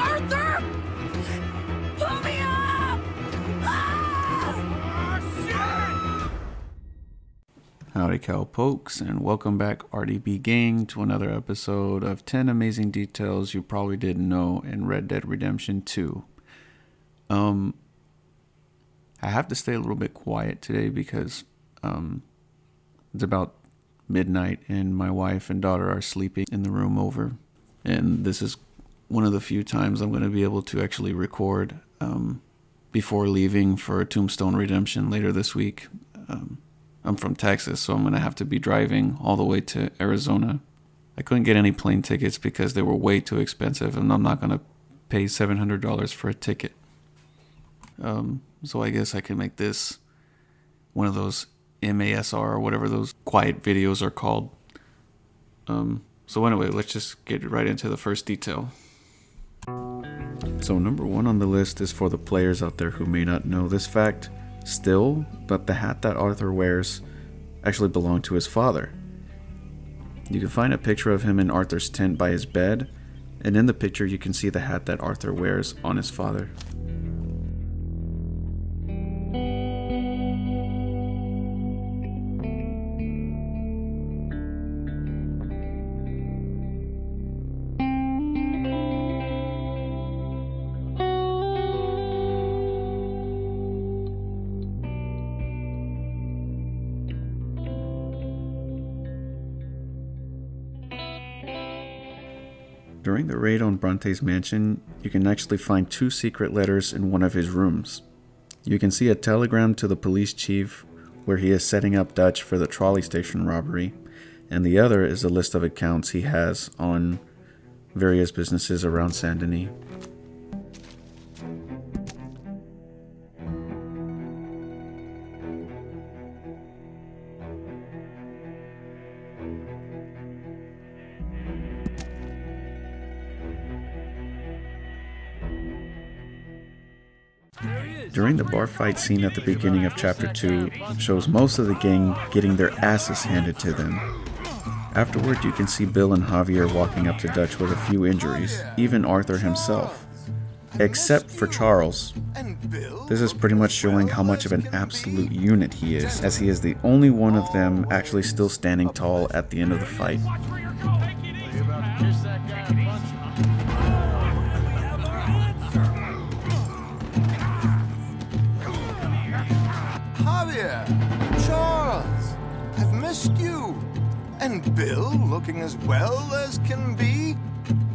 Arthur! Pull me up! Ah! Oh, shit! Howdy cowpokes, and welcome back RDB Gang to another episode of 10 amazing details you probably didn't know in Red Dead Redemption 2. I have to stay a little bit quiet today because it's about midnight and my wife and daughter are sleeping in the room over, and this is one of the few times I'm going to be able to actually record before leaving for Tombstone Redemption later this week. I'm from Texas, so I'm going to have to be driving all the way to Arizona. I couldn't get any plane tickets because they were way too expensive, and I'm not going to pay $700 for a ticket. So I guess I can make this one of those MASR or whatever those quiet videos are called. So anyway, let's just get right into the first detail. So number one on the list is for the players out there who may not know this fact still, but the hat that Arthur wears actually belonged to his father. You can find a picture of him in Arthur's tent by his bed, and in the picture you can see the hat that Arthur wears on his father. During the raid on Bronte's mansion, you can actually find 2 secret letters in one of his rooms. You can see a telegram to the police chief where he is setting up Dutch for the trolley station robbery, and the other is a list of accounts he has on various businesses around Saint Denis. During the bar fight scene at the beginning of Chapter 2 shows most of the gang getting their asses handed to them. Afterward, you can see Bill and Javier walking up to Dutch with a few injuries, even Arthur himself. Except for Charles. This is pretty much showing how much of an absolute unit he is, as he is the only one of them actually still standing tall at the end of the fight. Charles, I've missed you. And Bill looking as well as can be.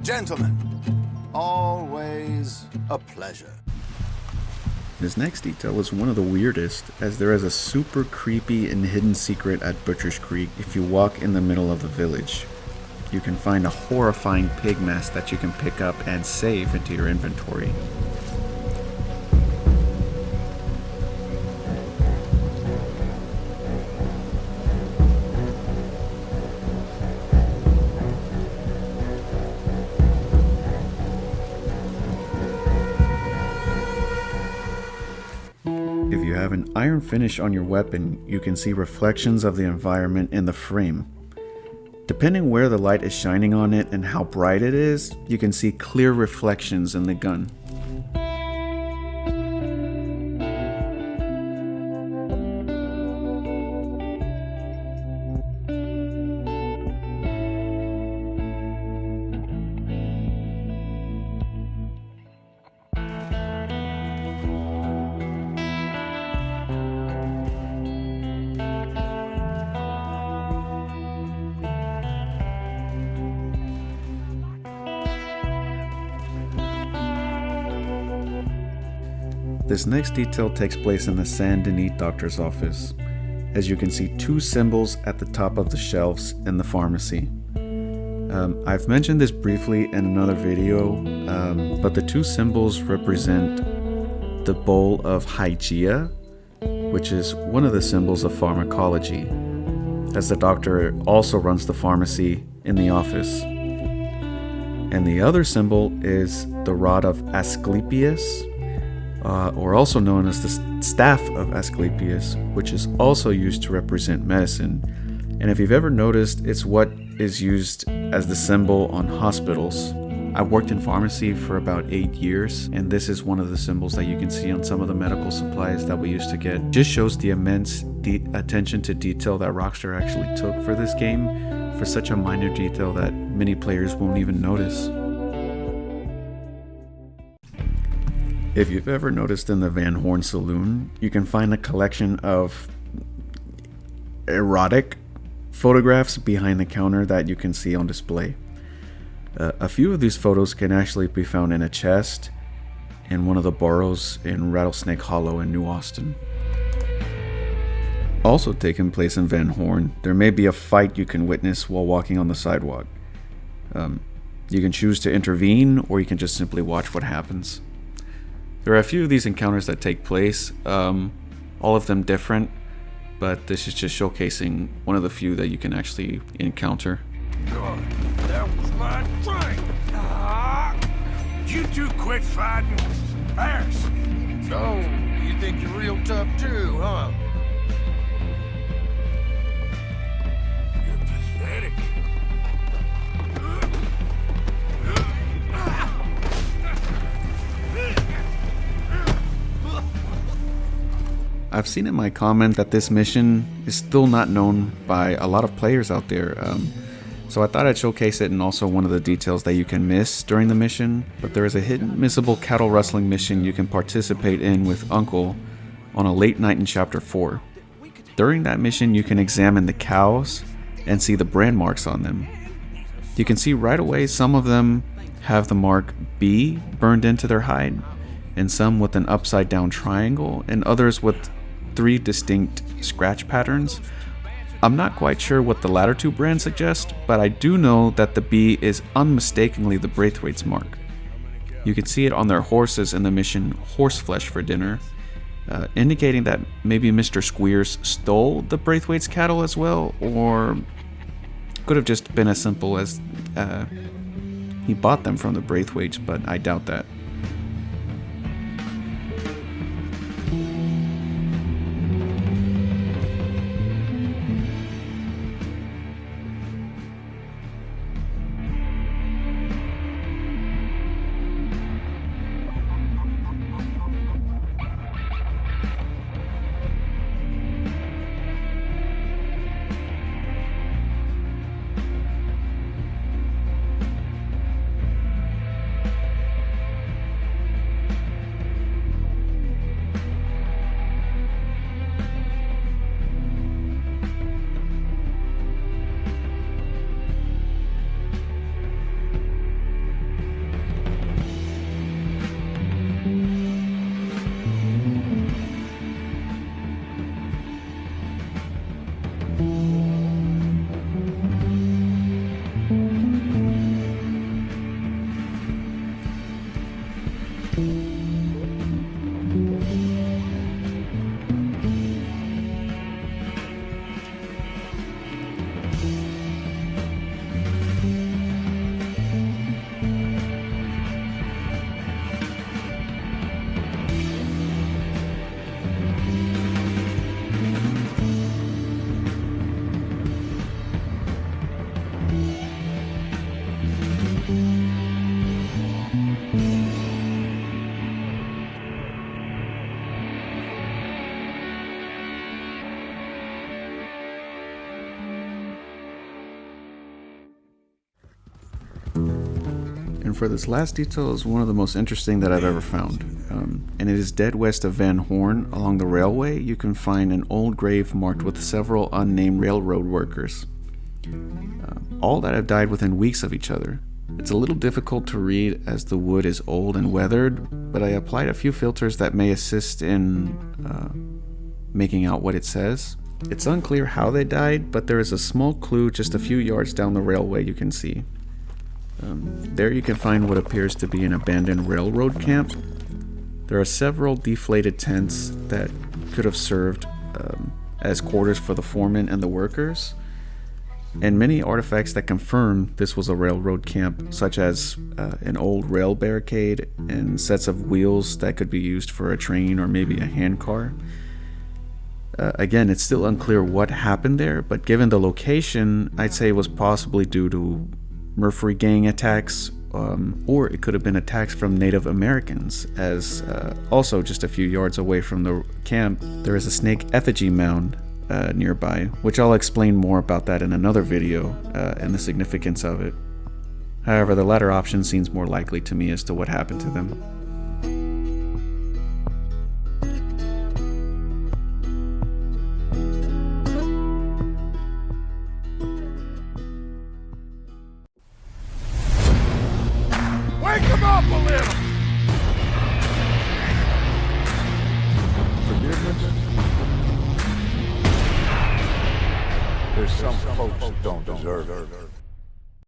Gentlemen, always a pleasure. This next detail is one of the weirdest, as there is a super creepy and hidden secret at Butcher's Creek if you walk in the middle of the village. You can find a horrifying pig mask that you can pick up and save into your inventory. If you have an iron finish on your weapon, you can see reflections of the environment in the frame. Depending where the light is shining on it and how bright it is, you can see clear reflections in the gun. This next detail takes place in the Saint Denis doctor's office, as you can see 2 symbols at the top of the shelves in the pharmacy. I've mentioned this briefly in another video, but the 2 symbols represent the bowl of Hygeia, which is one of the symbols of pharmacology, as the doctor also runs the pharmacy in the office. And the other symbol is the rod of Asclepius, or also known as the staff of Asclepius, which is also used to represent medicine. And if you've ever noticed, it's what is used as the symbol on hospitals. I've worked in pharmacy for about 8 years, and this is one of the symbols that you can see on some of the medical supplies that we used to get. Just shows the immense attention to detail that Rockstar actually took for this game, for such a minor detail that many players won't even notice. If you've ever noticed in the Van Horn Saloon, you can find a collection of erotic photographs behind the counter that you can see on display. A few of these photos can actually be found in a chest in one of the burrows in Rattlesnake Hollow in New Austin. Also taking place in Van Horn, there may be a fight you can witness while walking on the sidewalk. You can choose to intervene, or you can just simply watch what happens. There are a few of these encounters that take place, all of them different, but this is just showcasing one of the few that you can actually encounter. That was my drink. You two quit fighting. Bears. So, you think you're real tough too, huh? You're pathetic. I've seen in my comment that this mission is still not known by a lot of players out there. So I thought I'd showcase it, and also one of the details that you can miss during the mission. But there is a hidden missable cattle rustling mission you can participate in with Uncle on a late night in Chapter 4. During that mission, you can examine the cows and see the brand marks on them. You can see right away some of them have the mark B burned into their hide, and some with an upside down triangle, and others with 3 distinct scratch patterns. I'm not quite sure what the latter 2 brands suggest, but I do know that the B is unmistakably the Braithwaite's mark. You can see it on their horses in the mission Horseflesh for Dinner, indicating that maybe Mr. Squeers stole the Braithwaite's cattle as well, or could have just been as simple as he bought them from the Braithwaites, but I doubt that. And for this last detail is one of the most interesting that I've ever found. And it is dead west of Van Horn. Along the railway, you can find an old grave marked with several unnamed railroad workers, all that have died within weeks of each other. It's a little difficult to read as the wood is old and weathered, but I applied a few filters that may assist in making out what it says. It's unclear how they died, but there is a small clue just a few yards down the railway you can see. There you can find what appears to be an abandoned railroad camp. There are several deflated tents that could have served as quarters for the foreman and the workers, and many artifacts that confirm this was a railroad camp, such as an old rail barricade and sets of wheels that could be used for a train or maybe a handcar. Again, it's still unclear what happened there, but given the location, I'd say it was possibly due to Murphy gang attacks or it could have been attacks from Native Americans, as also just a few yards away from the camp, there is a snake effigy mound nearby, which I'll explain more about that in another video and the significance of it. However, the latter option seems more likely to me as to what happened to them. Wake him up a little! Forgiveness? There's some folks who don't deserve it.